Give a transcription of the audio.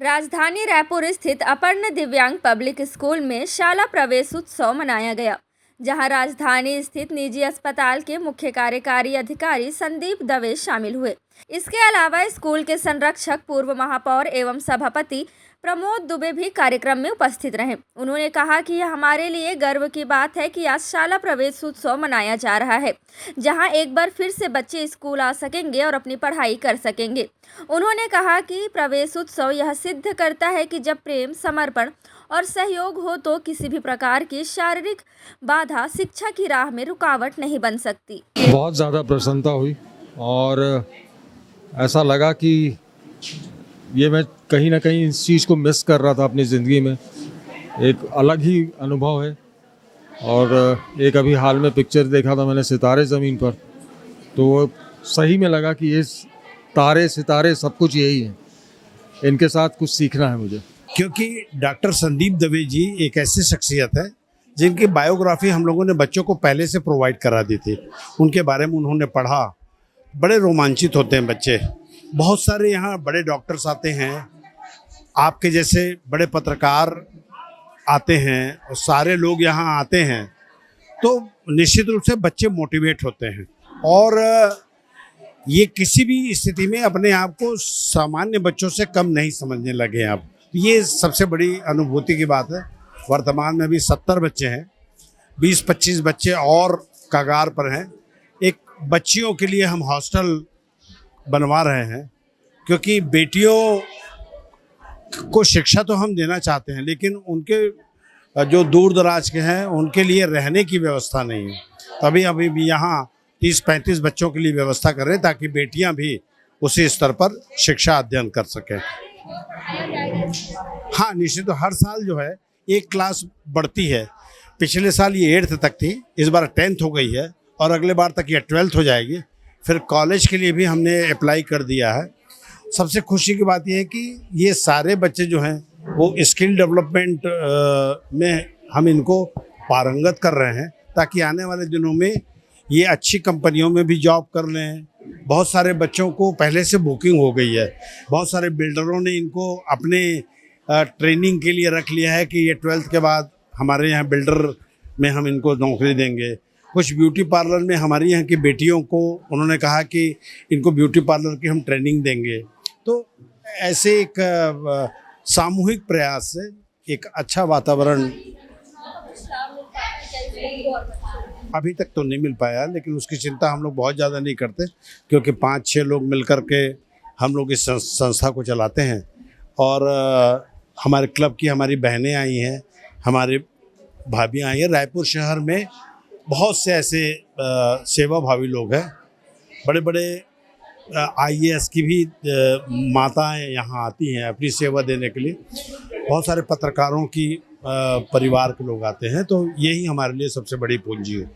राजधानी रायपुर स्थित अपर्ण दिव्यांग पब्लिक स्कूल में शाला प्रवेश उत्सव मनाया गया, जहां राजधानी स्थित निजी अस्पताल के मुख्य कार्यकारी अधिकारी संदीप दवे शामिल हुए। इसके अलावा स्कूल के संरक्षक, पूर्व महापौर एवं सभापति प्रमोद दुबे भी कार्यक्रम में उपस्थित रहे। उन्होंने कहा कि यह हमारे लिए गर्व की बात है कि आज शाला प्रवेश उत्सव मनाया जा रहा है, जहां एक बार फिर से बच्चे स्कूल आ सकेंगे और अपनी पढ़ाई कर सकेंगे। उन्होंने कहा कि प्रवेश उत्सव यह सिद्ध करता है कि जब प्रेम, समर्पण और सहयोग हो तो किसी भी प्रकार की शारीरिक बाधा शिक्षा की राह में रुकावट नहीं बन सकती। बहुत ज़्यादा प्रसन्नता हुई और ऐसा लगा कि ये मैं कहीं ना कहीं इस चीज़ को मिस कर रहा था अपनी ज़िंदगी में। एक अलग ही अनुभव है। और एक अभी हाल में पिक्चर देखा था मैंने, सितारे ज़मीन पर, तो वो सही में लगा कि ये तारे सितारे सब कुछ यही है, इनके साथ कुछ सीखना है मुझे। क्योंकि डॉक्टर संदीप दवे जी एक ऐसी शख्सियत है जिनकी बायोग्राफी हम लोगों ने बच्चों को पहले से प्रोवाइड करा दी थी। उनके बारे में उन्होंने पढ़ा, बड़े रोमांचित होते हैं बच्चे। बहुत सारे यहाँ बड़े डॉक्टर्स आते हैं, आपके जैसे बड़े पत्रकार आते हैं, और सारे लोग यहाँ आते हैं, तो निश्चित रूप से बच्चे मोटिवेट होते हैं और ये किसी भी स्थिति में अपने आप को सामान्य बच्चों से कम नहीं समझने लगे आप। ये सबसे बड़ी अनुभूति की बात है। वर्तमान में भी 70 बच्चे हैं, 20-25 बच्चे और कगार पर हैं। एक बच्चियों के लिए हम हॉस्टल बनवा रहे हैं, क्योंकि बेटियों को शिक्षा तो हम देना चाहते हैं, लेकिन उनके जो दूर दराज के हैं उनके लिए रहने की व्यवस्था नहीं है। तभी अभी भी यहाँ 30-35 बच्चों के लिए व्यवस्था कर रहे हैं, ताकि बेटियां भी उसी स्तर पर शिक्षा अध्ययन कर सकें। हाँ, निश्चित तो हर साल जो है एक क्लास बढ़ती है। पिछले साल ये 8th तक थी, इस बार 10th हो गई है और अगले बार तक ये 12th हो जाएगी। फिर कॉलेज के लिए भी हमने अप्लाई कर दिया है। सबसे खुशी की बात यह है कि ये सारे बच्चे जो हैं वो स्किल डेवलपमेंट में हम इनको पारंगत कर रहे हैं, ताकि आने वाले दिनों में ये अच्छी कंपनियों में भी जॉब कर लें। बहुत सारे बच्चों को पहले से बुकिंग हो गई है। बहुत सारे बिल्डरों ने इनको अपने ट्रेनिंग के लिए रख लिया है कि ये 12th के बाद हमारे यहाँ बिल्डर में हम इनको नौकरी देंगे। कुछ ब्यूटी पार्लर में हमारी यहाँ की बेटियों को उन्होंने कहा कि इनको ब्यूटी पार्लर की हम ट्रेनिंग देंगे। तो ऐसे एक सामूहिक प्रयास से एक अच्छा वातावरण अभी तक तो नहीं मिल पाया, लेकिन उसकी चिंता हम लोग बहुत ज़्यादा नहीं करते, क्योंकि 5-6 लोग मिलकर के हम लोग इस संस्था को चलाते हैं। और हमारे क्लब की हमारी बहनें आई हैं, हमारे भाभी आई हैं। रायपुर शहर में बहुत से ऐसे सेवाभावी लोग हैं। बड़े बड़े IAS की भी माताएं यहाँ आती हैं अपनी सेवा देने के लिए। बहुत सारे पत्रकारों की परिवार के लोग आते हैं। तो यही हमारे लिए सबसे बड़ी पूंजी है।